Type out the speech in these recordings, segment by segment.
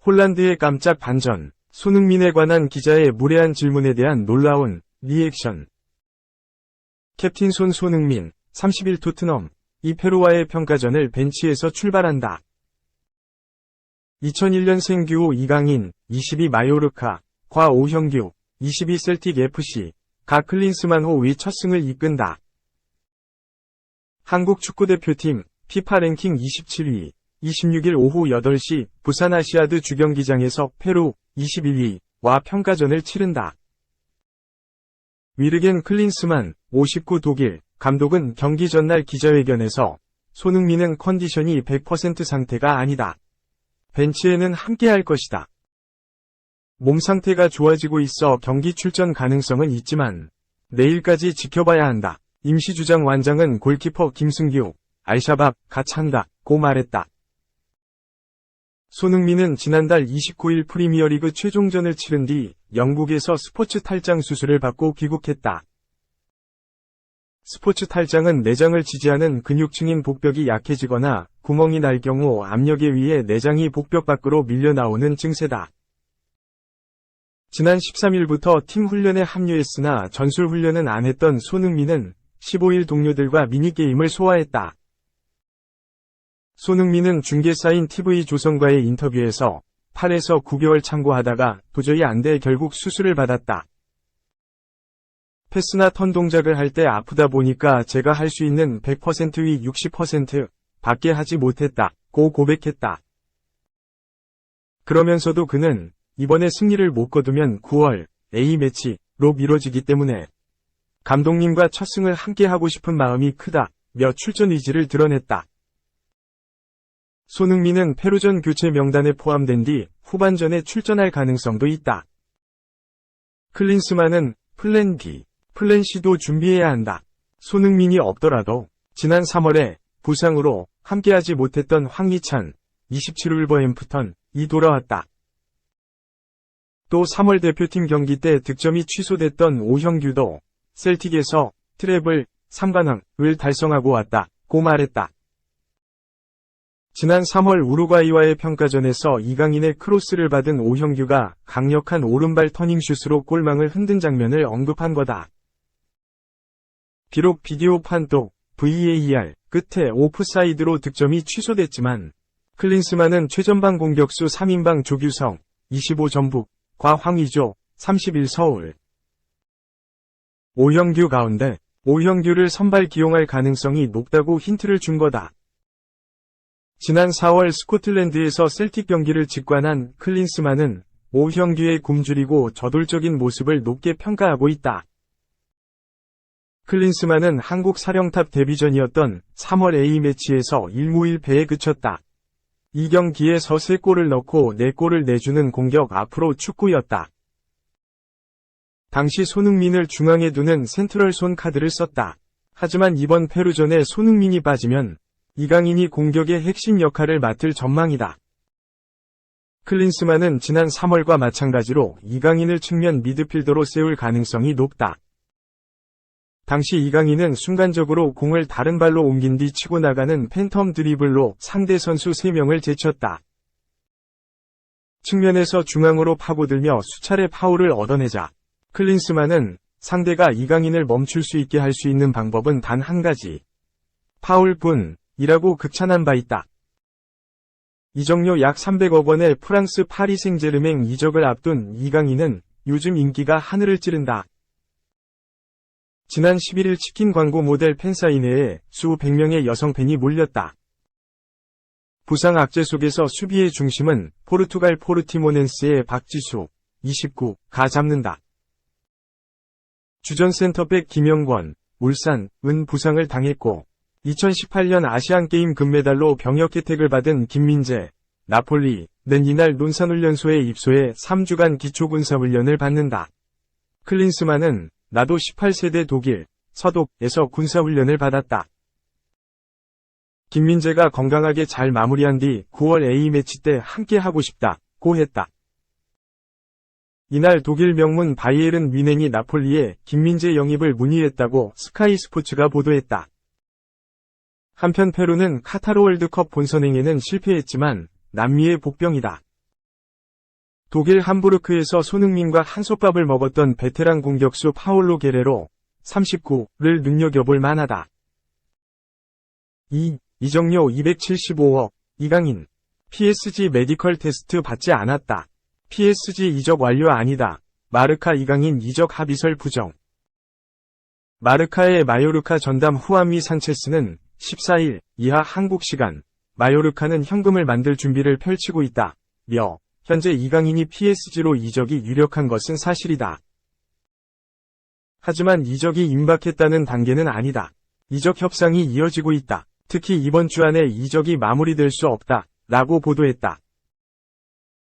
홀란드의 깜짝 반전, 손흥민에 관한 기자의 무례한 질문에 대한 놀라운 리액션. 캡틴 손흥민, 30일 토트넘, 이 페루와의 평가전을 벤치에서 출발한다. 2001년 생규 이강인, 22 마요르카, 과 오형규, 22 셀틱 FC, 가 클린스만호 위 첫 승을 이끈다. 한국 축구대표팀, 피파 랭킹 27위, 26일 오후 8시 부산 아시아드 주경기장에서 페루, 21위와 평가전을 치른다. 위르겐 클린스만, 59 독일, 감독은 경기 전날 기자회견에서 손흥민은 컨디션이 100% 상태가 아니다. 벤치에는 함께할 것이다. 몸 상태가 좋아지고 있어 경기 출전 가능성은 있지만 내일까지 지켜봐야 한다. 임시주장 완장은 골키퍼 김승규, 알샤밥, 가찬다고 말했다. 손흥민은 지난달 29일 프리미어리그 최종전을 치른 뒤 영국에서 스포츠 탈장 수술을 받고 귀국했다. 스포츠 탈장은 내장을 지지하는 근육층인 복벽이 약해지거나 구멍이 날 경우 압력에 의해 내장이 복벽 밖으로 밀려나오는 증세다. 지난 13일부터 팀 훈련에 합류했으나 전술 훈련은 안 했던 손흥민은 15일 동료들과 미니게임을 소화했다. 손흥민은 중개사인 TV조선과의 인터뷰에서 8에서 9개월 참고하다가 도저히 안 돼 결국 수술을 받았다. 패스나 턴 동작을 할 때 아프다 보니까 제가 할 수 있는 100%위 60% 밖에 하지 못했다고 고백했다. 그러면서도 그는 이번에 승리를 못 거두면 9월 A매치로 미뤄지기 때문에 감독님과 첫 승을 함께 하고 싶은 마음이 크다며 출전 의지를 드러냈다. 손흥민은 페루전 교체 명단에 포함된 뒤 후반전에 출전할 가능성도 있다. 클린스만은 플랜 B, 플랜 C도 준비해야 한다. 손흥민이 없더라도 지난 3월에 부상으로 함께하지 못했던 황희찬, 27 울버햄프턴이 돌아왔다. 또 3월 대표팀 경기 때 득점이 취소됐던 오형규도 셀틱에서 트래블 3관왕을 달성하고 왔다고 말했다. 지난 3월 우루과이와의 평가전에서 이강인의 크로스를 받은 오형규가 강력한 오른발 터닝슛으로 골망을 흔든 장면을 언급한 거다. 비록 비디오 판독, VAR 끝에 오프사이드로 득점이 취소됐지만 클린스만은 최전방 공격수 3인방 조규성, 25 전북과 황의조, 31 서울. 오형규 가운데 오형규를 선발 기용할 가능성이 높다고 힌트를 준 거다. 지난 4월 스코틀랜드에서 셀틱 경기를 직관한 클린스만은 오형규의 굶주리고 저돌적인 모습을 높게 평가하고 있다. 클린스만은 한국 사령탑 데뷔전이었던 3월 A매치에서 1무 1패에 그쳤다. 이 경기에서 3골을 넣고 4골을 내주는 공격 앞으로 축구였다. 당시 손흥민을 중앙에 두는 센트럴 손 카드를 썼다. 하지만 이번 페루전에 손흥민이 빠지면 이강인이 공격의 핵심 역할을 맡을 전망이다. 클린스만은 지난 3월과 마찬가지로 이강인을 측면 미드필더로 세울 가능성이 높다. 당시 이강인은 순간적으로 공을 다른 발로 옮긴 뒤 치고 나가는 팬텀 드리블로 상대 선수 3명을 제쳤다. 측면에서 중앙으로 파고들며 수차례 파울을 얻어내자 클린스만은 상대가 이강인을 멈출 수 있게 할 수 있는 방법은 단 한 가지. 파울뿐이라고 극찬한 바 있다. 이적료 약 300억 원의 프랑스 파리 생제르맹 이적을 앞둔 이강인은 요즘 인기가 하늘을 찌른다. 지난 11일 치킨 광고 모델 팬사인회에 수백 명의 여성 팬이 몰렸다. 부상 악재 속에서 수비의 중심은 포르투갈 포르티모넨스의 박지수, 29가 잡는다. 주전 센터백 김영권, 울산은 부상을 당했고 2018년 아시안게임 금메달로 병역 혜택을 받은 김민재, 나폴리는 이날 논산훈련소에 입소해 3주간 기초군사훈련을 받는다. 클린스만은 나도 18세대 독일, 서독에서 군사훈련을 받았다. 김민재가 건강하게 잘 마무리한 뒤 9월 A매치 때 함께 하고 싶다고 했다. 이날 독일 명문 바이에른 뮌헨이 나폴리에 김민재 영입을 문의했다고 스카이 스포츠가 보도했다. 한편 페루는 카타르 월드컵 본선행에는 실패했지만 남미의 복병이다. 독일 함부르크에서 손흥민과 한솥밥을 먹었던 베테랑 공격수 파올로 게레로 39를 눈여겨볼 만하다. 2. 이적료 275억, 이강인. PSG 메디컬 테스트 받지 않았다. PSG 이적 완료 아니다. 마르카 이강인 이적 합의설 부정. 마르카의 마요르카 전담 후아미 산체스는 14일 이하 한국 시간 마요르카는 현금을 만들 준비를 펼치고 있다. 며 현재 이강인이 PSG로 이적이 유력한 것은 사실이다. 하지만 이적이 임박했다는 단계는 아니다. 이적 협상이 이어지고 있다. 특히 이번 주 안에 이적이 마무리될 수 없다. 라고 보도했다.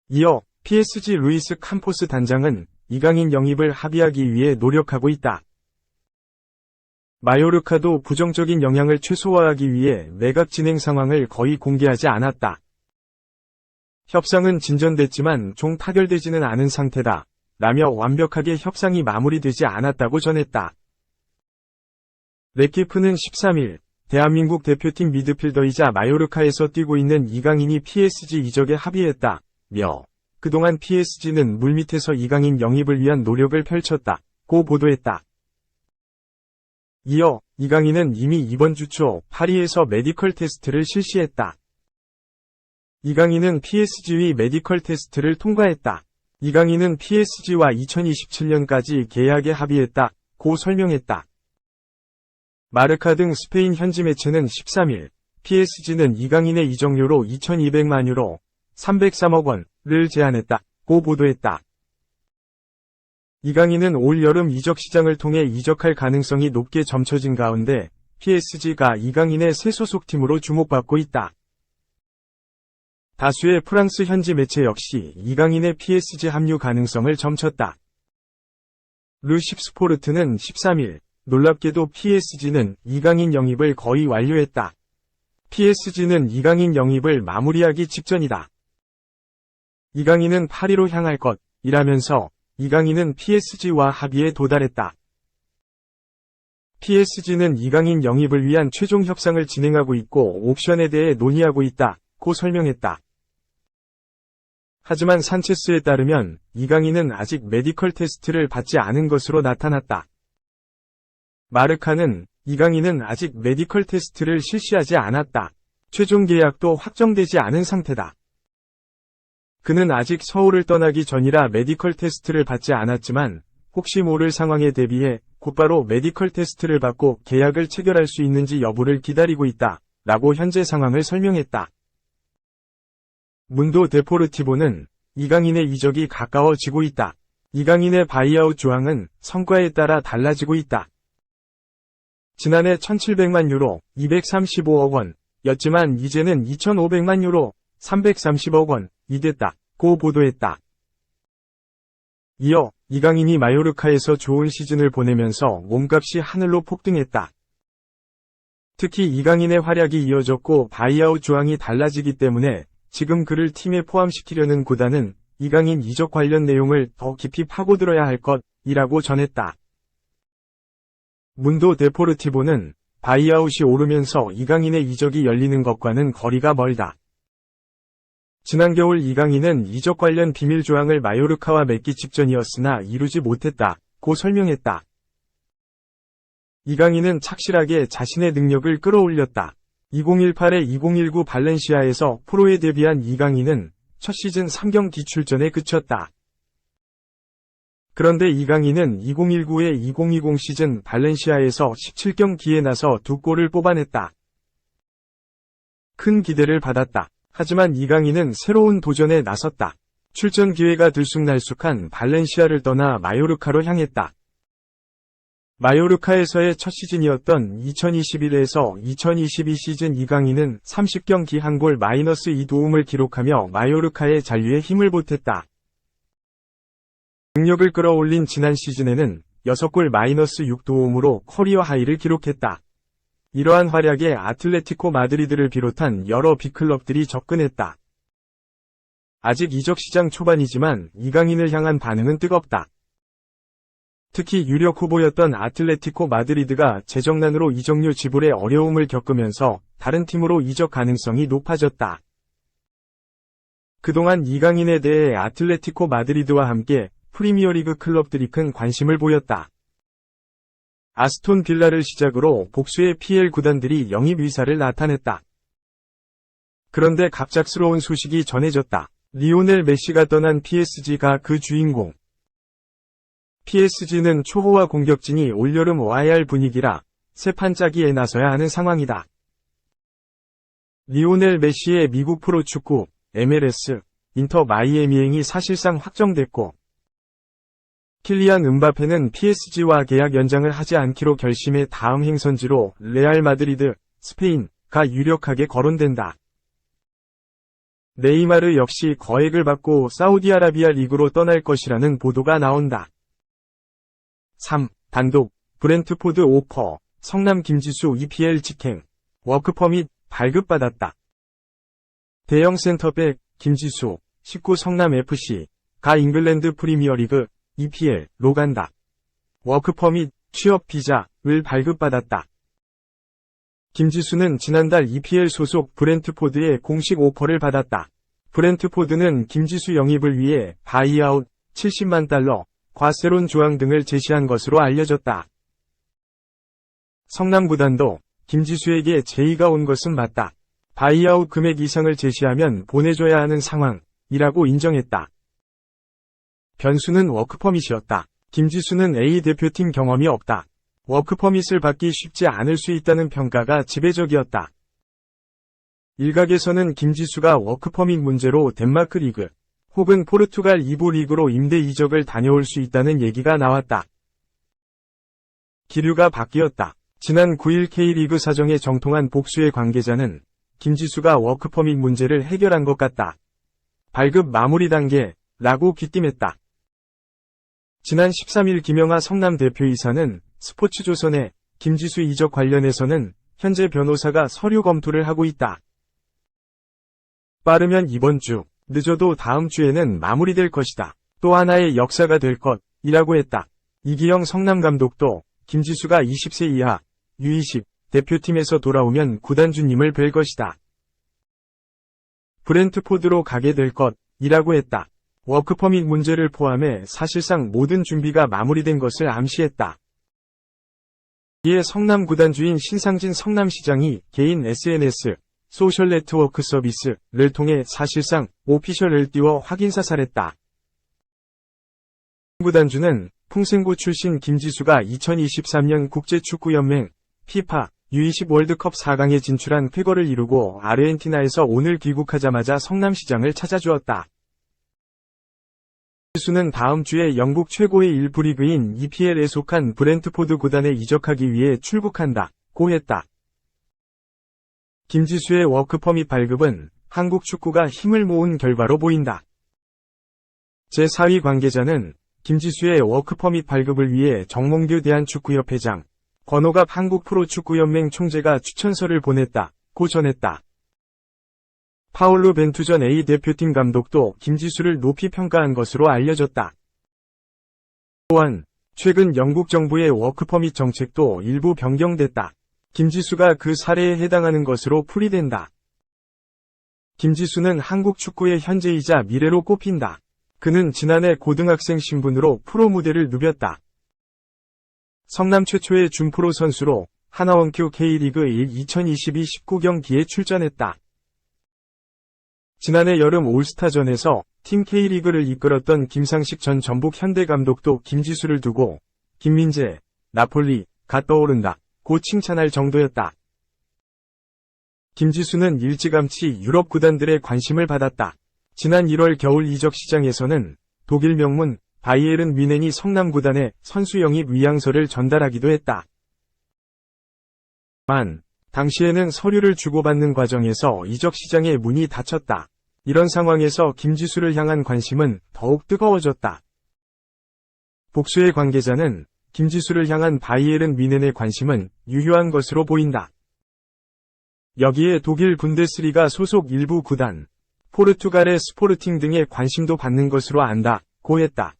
이어 PSG 루이스 캄포스 단장은 이강인 영입을 합의하기 위해 노력하고 있다. 마요르카도 부정적인 영향을 최소화하기 위해 매각 진행 상황을 거의 공개하지 않았다. 협상은 진전됐지만 종 타결되지는 않은 상태다. 라며 완벽하게 협상이 마무리되지 않았다고 전했다. 레키프는 13일 대한민국 대표팀 미드필더이자 마요르카에서 뛰고 있는 이강인이 PSG 이적에 합의했다. 며 그동안 PSG는 물밑에서 이강인 영입을 위한 노력을 펼쳤다고 보도했다. 이어 이강인은 이미 이번 주 초 파리에서 메디컬 테스트를 실시했다. 이강인은 PSG의 메디컬 테스트를 통과했다. 이강인은 PSG와 2027년까지 계약에 합의했다고 설명했다. 마르카 등 스페인 현지 매체는 13일 PSG는 이강인의 이적료로 2200만 유로 303억 원을 제안했다고 보도했다. 이강인은 올 여름 이적 시장을 통해 이적할 가능성이 높게 점쳐진 가운데 PSG가 이강인의 새 소속팀으로 주목받고 있다. 다수의 프랑스 현지 매체 역시 이강인의 PSG 합류 가능성을 점쳤다. 르십스포르트는 13일 놀랍게도 PSG는 이강인 영입을 거의 완료했다. PSG는 이강인 영입을 마무리하기 직전이다. 이강인은 파리로 향할 것이라면서 이강인은 PSG와 합의에 도달했다. PSG는 이강인 영입을 위한 최종 협상을 진행하고 있고 옵션에 대해 논의하고 있다고 설명했다. 하지만 산체스에 따르면 이강인은 아직 메디컬 테스트를 받지 않은 것으로 나타났다. 마르카는 이강인은 아직 메디컬 테스트를 실시하지 않았다. 최종 계약도 확정되지 않은 상태다. 그는 아직 서울을 떠나기 전이라 메디컬 테스트를 받지 않았지만 혹시 모를 상황에 대비해 곧바로 메디컬 테스트를 받고 계약을 체결할 수 있는지 여부를 기다리고 있다. 라고 현재 상황을 설명했다. 문도 데포르티보는 이강인의 이적이 가까워지고 있다. 이강인의 바이아웃 조항은 성과에 따라 달라지고 있다. 지난해 1700만 유로 235억 원이었지만 이제는 2500만 유로 330억 원이 됐다고 보도했다. 이어 이강인이 마요르카에서 좋은 시즌을 보내면서 몸값이 하늘로 폭등했다. 특히 이강인의 활약이 이어졌고 바이아웃 조항이 달라지기 때문에 지금 그를 팀에 포함시키려는 구단은 이강인 이적 관련 내용을 더 깊이 파고들어야 할 것이라고 전했다. 문도 데포르티보는 바이아웃이 오르면서 이강인의 이적이 열리는 것과는 거리가 멀다. 지난 겨울 이강인은 이적 관련 비밀 조항을 마요르카와 맺기 직전이었으나 이루지 못했다고 설명했다. 이강인은 착실하게 자신의 능력을 끌어올렸다. 2018-2019 발렌시아에서 프로에 데뷔한 이강인은 첫 시즌 3경기 출전에 그쳤다. 그런데 이강인은 2019-2020 시즌 발렌시아에서 17경기에 나서 2골을 뽑아냈다. 큰 기대를 받았다. 하지만 이강인은 새로운 도전에 나섰다. 출전 기회가 들쑥날쑥한 발렌시아를 떠나 마요르카로 향했다. 마요르카에서의 첫 시즌이었던 2021에서 2022 시즌 이강인은 30경기 1골 -2 도움을 기록하며 마요르카의 잔류에 힘을 보탰다. 능력을 끌어올린 지난 시즌에는 6골 -6 도움으로 커리어 하이를 기록했다. 이러한 활약에 아틀레티코 마드리드를 비롯한 여러 빅클럽들이 접근했다. 아직 이적 시장 초반이지만 이강인을 향한 반응은 뜨겁다. 특히 유력 후보였던 아틀레티코 마드리드가 재정난으로 이적료 지불에 어려움을 겪으면서 다른 팀으로 이적 가능성이 높아졌다. 그동안 이강인에 대해 아틀레티코 마드리드와 함께 프리미어리그 클럽들이 큰 관심을 보였다. 아스톤 빌라를 시작으로 복수의 PL 구단들이 영입 의사를 나타냈다. 그런데 갑작스러운 소식이 전해졌다. 리오넬 메시가 떠난 PSG가 그 주인공. PSG는 초호화 공격진이 올여름 와야 할 분위기라 새 판짜기에 나서야 하는 상황이다. 리오넬 메시의 미국 프로축구, MLS, 인터 마이애미행이 사실상 확정됐고, 킬리안 음바페는 PSG와 계약 연장을 하지 않기로 결심해 다음 행선지로 레알 마드리드, 스페인가 유력하게 거론된다. 네이마르 역시 거액을 받고 사우디아라비아 리그로 떠날 것이라는 보도가 나온다. 3. 단독, 브렌트포드 오퍼, 성남 김지수 EPL 직행, 워크퍼밋 발급받았다. 대형 센터백, 김지수, 19 성남FC가 잉글랜드 프리미어리그, EPL로 간다. 워크퍼밋, 취업 비자를 발급받았다. 김지수는 지난달 EPL 소속 브렌트포드의 공식 오퍼를 받았다. 브렌트포드는 김지수 영입을 위해 바이아웃 70만 달러, 과세론 조항 등을 제시한 것으로 알려졌다. 성남 구단도 김지수에게 제의가 온 것은 맞다. 바이아웃 금액 이상을 제시하면 보내줘야 하는 상황이라고 인정했다. 변수는 워크퍼밋이었다. 김지수는 A 대표팀 경험이 없다. 워크퍼밋을 받기 쉽지 않을 수 있다는 평가가 지배적이었다. 일각에서는 김지수가 워크퍼밋 문제로 덴마크 리그 혹은 포르투갈 2부 리그로 임대 이적을 다녀올 수 있다는 얘기가 나왔다. 기류가 바뀌었다. 지난 9일 K리그 사정에 정통한 복수의 관계자는 김지수가 워크퍼밋 문제를 해결한 것 같다. 발급 마무리 단계라고 귀띔했다. 지난 13일 김영하 성남 대표이사는 스포츠조선에 김지수 이적 관련해서는 현재 변호사가 서류 검토를 하고 있다. 빠르면 이번 주, 늦어도 다음 주에는 마무리될 것이다. 또 하나의 역사가 될 것이라고 했다. 이기영 성남 감독도 김지수가 20세 이하, U20 대표팀에서 돌아오면 구단주님을 뵐 것이다. 브렌트포드로 가게 될 것이라고 했다. 워크퍼밋 문제를 포함해 사실상 모든 준비가 마무리된 것을 암시했다. 이에 성남 구단주인 신상진 성남시장이 개인 SNS, 소셜 네트워크 서비스를 통해 사실상 오피셜을 띄워 확인사살했다. 구단주는 풍생고 출신 김지수가 2023년 국제축구연맹 피파 U20 월드컵 4강에 진출한 쾌거를 이루고 아르헨티나에서 오늘 귀국하자마자 성남시장을 찾아주었다. 김지수는 다음 주에 영국 최고의 1부 리그인 EPL에 속한 브렌트포드 구단에 이적하기 위해 출국한다고 했다. 김지수의 워크퍼밋 발급은 한국 축구가 힘을 모은 결과로 보인다. 제4위 관계자는 김지수의 워크퍼밋 발급을 위해 정몽규 대한축구협회장, 권호갑 한국프로축구연맹 총재가 추천서를 보냈다고 전했다. 파울루 벤투전 A 대표팀 감독도 김지수를 높이 평가한 것으로 알려졌다. 또한 최근 영국 정부의 워크퍼밋 정책도 일부 변경됐다. 김지수가 그 사례에 해당하는 것으로 풀이된다. 김지수는 한국 축구의 현재이자 미래로 꼽힌다. 그는 지난해 고등학생 신분으로 프로 무대를 누볐다. 성남 최초의 준프로 선수로 하나원큐 K리그 1 2022 19경기에 출전했다. 지난해 여름 올스타전에서 팀 K리그를 이끌었던 김상식 전 전북 현대 감독도 김지수를 두고 김민재, 나폴리가 떠오른다고 칭찬할 정도였다. 김지수는 일찌감치 유럽 구단들의 관심을 받았다. 지난 1월 겨울 이적 시장에서는 독일 명문 바이에른 뮌헨이 성남 구단에 선수 영입 의향서를 전달하기도 했다. 만, 당시에는 서류를 주고받는 과정에서 이적 시장의 문이 닫혔다. 이런 상황에서 김지수를 향한 관심은 더욱 뜨거워졌다. 복수의 관계자는 김지수를 향한 바이에른 뮌헨의 관심은 유효한 것으로 보인다. 여기에 독일 분데스리가 소속 일부 구단, 포르투갈의 스포르팅 등의 관심도 받는 것으로 안다고 했다.